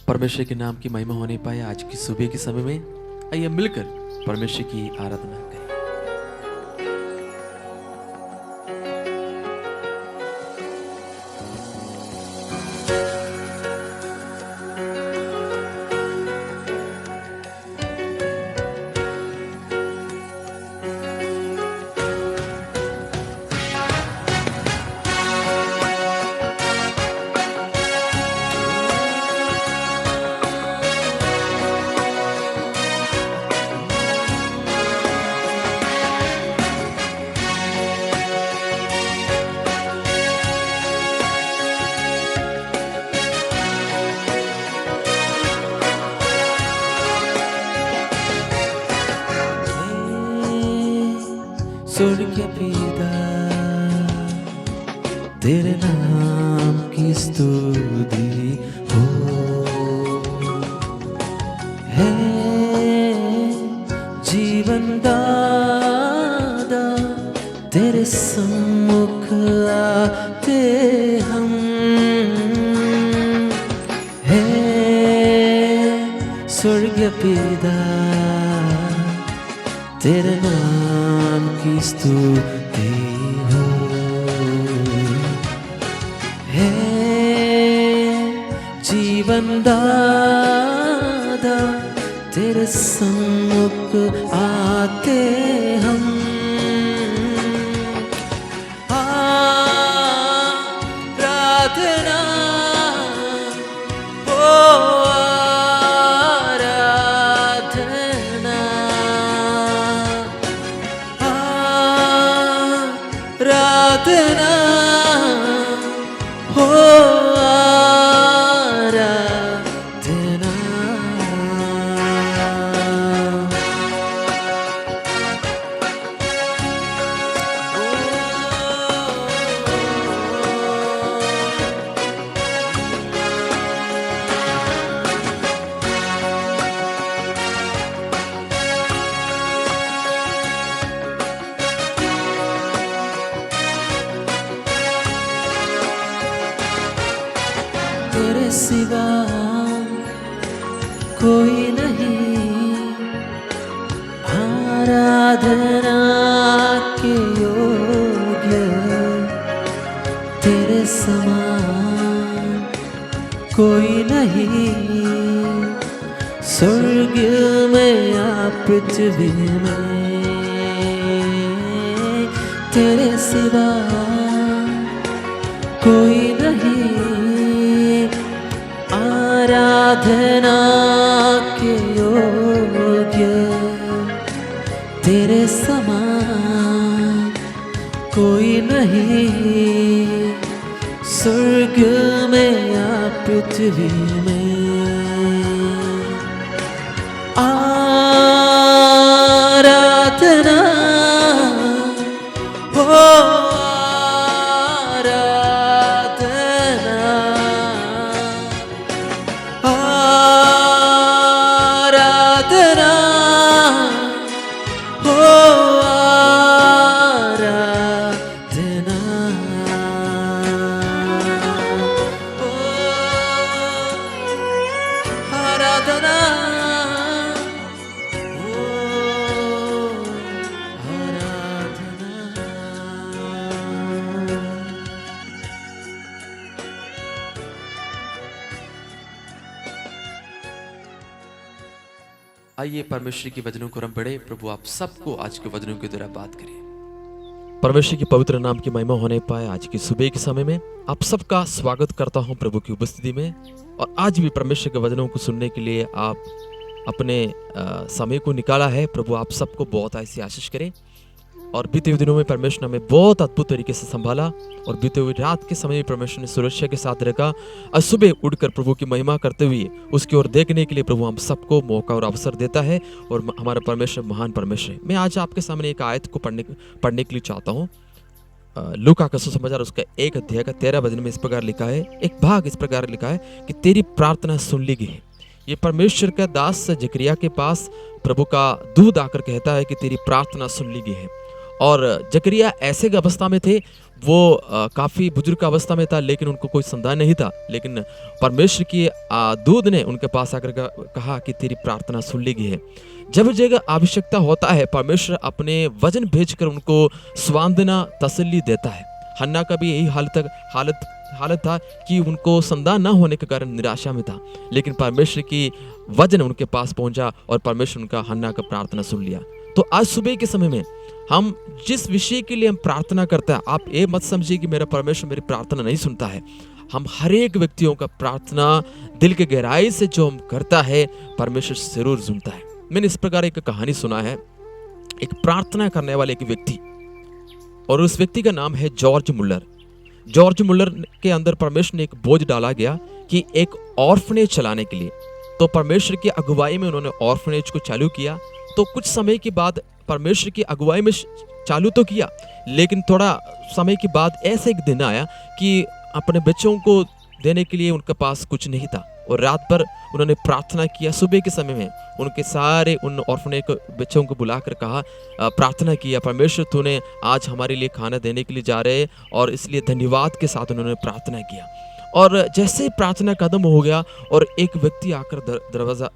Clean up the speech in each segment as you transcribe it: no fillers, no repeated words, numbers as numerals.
परमेश्वर के नाम की महिमा होने पाए आज की सुबह के समय में। आइए मिलकर परमेश्वर की आराधना करें। स्वर्ग पिता तेरे नाम की स्तुति हो, है जीवन दाता तेरे सम्मुख आते हम, है स्वर्ग पिता तेरे नाम की स्तुति हो, है जीवन दाता तेरे सम्मुख आते हम, प्रार्थना हो आराधना हो आराधना। तेरे सिवा कोई नहीं आराधना के योग्य, तेरे समान कोई नहीं स्वर्ग में या पृथ्वी में, तेरे सिवा कोई नहीं आराधना के योग्य, तेरे समान कोई नहीं स्वर्ग में या पृथ्वी में। आराधना हो आइए परमेश्वर के वचनों को हम पढ़े। प्रभु आप सबको आज के वचनों के द्वारा बात करिए। परमेश्वर के पवित्र नाम की महिमा होने पाए आज की सुबह के समय में आप सबका स्वागत करता हूं प्रभु की उपस्थिति में। और आज भी परमेश्वर के वचनों को सुनने के लिए आप अपने समय को निकाला है। प्रभु आप सबको बहुत ऐसी आशीष करे। और बीते हुए दिनों में परमेश्वर ने हमें बहुत अद्भुत तरीके से संभाला और बीते हुए रात के समय में परमेश्वर ने सुरक्षा के साथ रखा और सुबह उठकर प्रभु की महिमा करते हुए उसकी ओर देखने के लिए प्रभु हम सबको मौका और अवसर देता है। और हमारा परमेश्वर महान परमेश्वर है। मैं आज आपके सामने एक आयत को पढ़ने के लिए चाहता हूँ। लूका का सुसमाचार उसका 1 अध्याय का 13 वचन में इस प्रकार लिखा है, एक भाग इस प्रकार लिखा है कि तेरी प्रार्थना सुन ली गई है। ये परमेश्वर का दास जकरिया के पास प्रभु का दूत आकर कहता है कि तेरी प्रार्थना सुन ली गई है। और जकरिया ऐसे की अवस्था में थे, वो काफ़ी बुजुर्ग अवस्था में था, लेकिन उनको कोई संतान नहीं था। लेकिन परमेश्वर की दूत ने उनके पास आकर कहा कि तेरी प्रार्थना सुन ली गई है। जब जगह आवश्यकता होता है, परमेश्वर अपने वचन भेजकर उनको सांत्वना, तसल्ली देता है। हन्ना का भी यही हालत था कि उनको संतान न होने के कारण निराशा में था, लेकिन परमेश्वर की वचन उनके पास पहुंचा और परमेश्वर उनका हन्ना का प्रार्थना सुन लिया। तो आज सुबह के समय में हम जिस विषय के लिए हम प्रार्थना करते हैं, आप ये मत समझिए कि मेरा परमेश्वर मेरी प्रार्थना नहीं सुनता है। हम हर एक व्यक्तियों का प्रार्थना दिल के गहराई से जो हम करता है, परमेश्वर जरूर सुनता है। मैंने इस प्रकार एक कहानी सुना है, एक प्रार्थना करने वाले एक व्यक्ति, और उस व्यक्ति का नाम है जॉर्ज मुल्लर। जॉर्ज मुल्लर के अंदर परमेश्वर ने एक बोझ डाला गया कि एक ऑर्फनेज चलाने के लिए। तो परमेश्वर की अगुवाई में उन्होंने ऑर्फनेज को चालू किया। तो कुछ समय के बाद परमेश्वर की अगुवाई में चालू तो किया, लेकिन थोड़ा समय के बाद ऐसा एक दिन आया कि अपने बच्चों को देने के लिए उनके पास कुछ नहीं था, और रात भर उन्होंने प्रार्थना किया। सुबह के समय में उनके सारे उन ऑर्फनेज के बच्चों को बुलाकर कहा, प्रार्थना किया, परमेश्वर तूने आज हमारे लिए खाना देने के लिए जा रहे, और इसलिए धन्यवाद के साथ उन्होंने प्रार्थना किया। और जैसे प्रार्थना खत्म हो गया और एक व्यक्ति आकर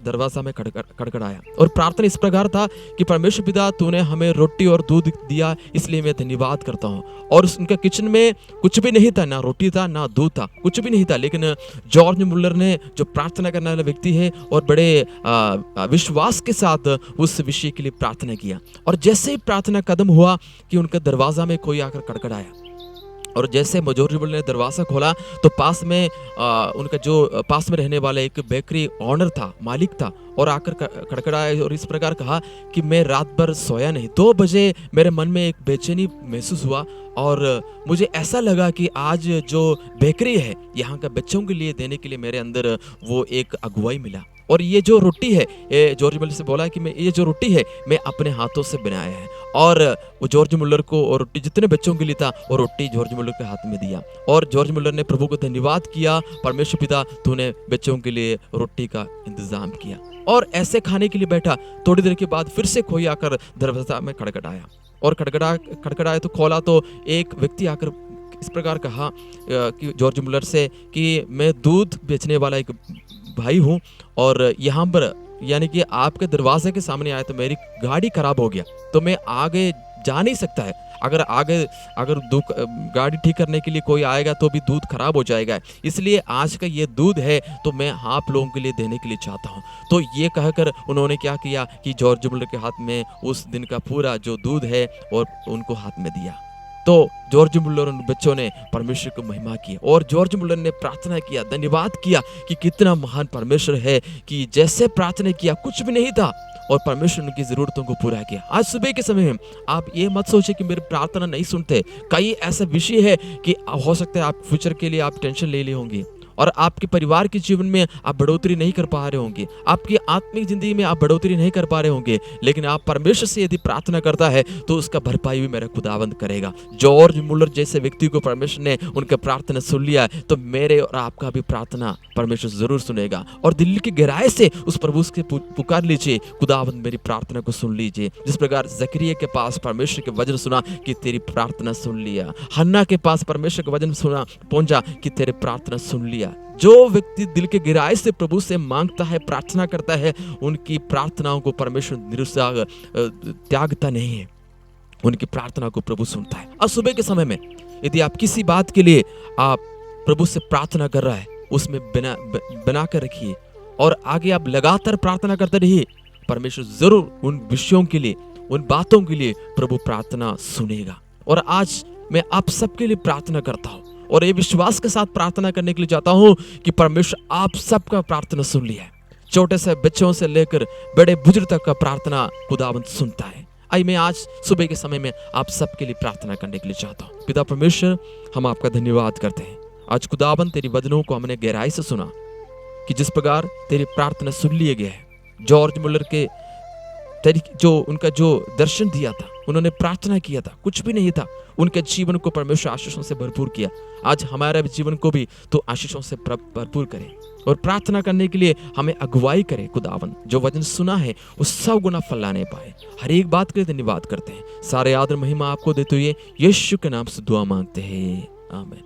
दरवाजा में खड़खड़ाया, और प्रार्थना इस प्रकार था कि परमेश्वर पिता तूने हमें रोटी और दूध दिया, इसलिए मैं धन्यवाद करता हूँ। और उनका किचन में कुछ भी नहीं था, ना रोटी था ना दूध था, कुछ भी नहीं था, लेकिन जॉर्ज मुल्लर ने, जो प्रार्थना करने वाला व्यक्ति है, और बड़े विश्वास के साथ उस विषय के लिए प्रार्थना किया। और जैसे ही प्रार्थना खत्म हुआ कि उनका दरवाजा में कोई आकर खड़खड़ाया, और जैसे जॉर्ज मुल्लर ने दरवाज़ा खोला तो पास में उनका जो पास में रहने वाला एक बेकरी ऑनर था, मालिक था, और आकर खड़खड़ाया और इस प्रकार कहा कि मैं रात भर सोया नहीं। 2 बजे मेरे मन में एक बेचैनी महसूस हुआ, और मुझे ऐसा लगा कि आज जो बेकरी है यहाँ का बच्चों के लिए देने के लिए मेरे अंदर वो एक अगुवाई मिला। और ये जो रोटी है, ये जॉर्ज मुल्लर से बोला कि मैं ये जो रोटी है मैं अपने हाथों से बनाया है। और वो जॉर्ज मुल्लर को, और रोटी जितने बच्चों के लिए था, और रोटी जॉर्ज मुल्लर के हाथ में दिया। और जॉर्ज मुल्लर ने प्रभु को धन्यवाद किया, परमेश्वर पिता तूने बच्चों के लिए रोटी का इंतजाम किया। और ऐसे खाने के लिए बैठा। थोड़ी देर के बाद फिर से कोई आकर दरवाजा में खड़खड़ाया, और खड़खड़ाया तो खोला तो एक व्यक्ति आकर इस प्रकार कहा कि जॉर्ज मुल्लर से कि मैं दूध बेचने वाला एक भाई हूँ, और यहाँ पर यानी कि आपके दरवाजे के सामने आया तो मेरी गाड़ी खराब हो गया, तो मैं आगे जा नहीं सकता है। अगर गाड़ी ठीक करने के लिए कोई आएगा तो भी दूध खराब हो जाएगा, इसलिए आज का ये दूध है तो मैं आप लोगों के लिए देने के लिए चाहता हूँ। तो ये कहकर उन्होंने क्या किया कि जॉर्ज मुल्लर के हाथ में उस दिन का पूरा जो दूध है और उनको हाथ में दिया। तो जॉर्ज मुल्लर उन बच्चों ने परमेश्वर को महिमा की, और जॉर्ज मुल्लर ने प्रार्थना किया, धन्यवाद किया कि कितना महान परमेश्वर है कि जैसे प्रार्थना किया कुछ भी नहीं था और परमेश्वर उनकी जरूरतों को पूरा किया। आज सुबह के समय में आप ये मत सोचिए कि मेरी प्रार्थना नहीं सुनते। कई ऐसा विषय है कि हो सकता है आप फ्यूचर के लिए आप टेंशन ले लिए होंगे, और आपके परिवार के जीवन में आप बढ़ोतरी नहीं कर पा रहे होंगे, आपकी आत्मिक जिंदगी में आप बढ़ोतरी नहीं कर पा रहे होंगे, लेकिन आप परमेश्वर से यदि प्रार्थना करता है तो उसका भरपाई भी मेरा खुदावंद करेगा। जॉर्ज मुल्लर जैसे व्यक्ति को परमेश्वर ने उनका प्रार्थना सुन लिया, तो मेरे और आपका भी प्रार्थना परमेश्वर जरूर सुनेगा। और दिल की गहराई से उस प्रभु से पुकार लीजिए, खुदावंद मेरी प्रार्थना को सुन लीजिए। जिस प्रकार जकरिया के पास परमेश्वर के वचन सुना कि तेरी प्रार्थना सुन लिया, हन्ना के पास परमेश्वर का वचन सुना पहुंचा कि तेरे प्रार्थना सुन लिया। जो व्यक्ति दिल के गहराई से प्रभु से मांगता है, प्रार्थना करता है, उनकी प्रार्थनाओं को परमेश्वर निरुत्साह त्यागता नहीं है, उनकी प्रार्थना को प्रभु सुनता है। और सुबह के समय में यदि आप किसी बात के लिए आप प्रभु से प्रार्थना कर रहा है, उसमें बना कर रखिए, और आगे आप लगातार प्रार्थना करते रहिए। परमेश्वर जरूर उन विषयों के लिए, उन बातों के लिए प्रभु प्रार्थना सुनेगा। और आज मैं आप सबके लिए प्रार्थना करता हूँ, और ये विश्वास के साथ प्रार्थना करने के लिए चाहता हूं कि परमेश्वर आप सबका प्रार्थना सुन लिया है। छोटे से बच्चों से लेकर बड़े बुजुर्ग तक का प्रार्थना खुदावंद सुनता है। आई मैं आज सुबह के समय में आप सबके लिए प्रार्थना करने के लिए चाहता हूं। पिता परमेश्वर, हम आपका धन्यवाद करते हैं। आज खुदावंद तेरी वचनों को हमने गहराई से सुना कि जिस प्रकार तेरी प्रार्थना सुन लिए गए है। जॉर्ज मुल्लर के जो उनका जो दर्शन दिया था, उन्होंने प्रार्थना किया था, कुछ भी नहीं था, उनके जीवन को परमेश्वर आशीषों से भरपूर किया। आज हमारे जीवन को भी तो आशीषों से भरपूर करे और प्रार्थना करने के लिए हमें अगुवाई करे। खुदावन जो वचन सुना है वो 100 गुना फल लाने पाए। हर एक बात के लिए धन्यवाद करते हैं। सारे आदर महिमा आपको देते हुए यीशु के नाम से दुआ मांगते हैं, आमीन।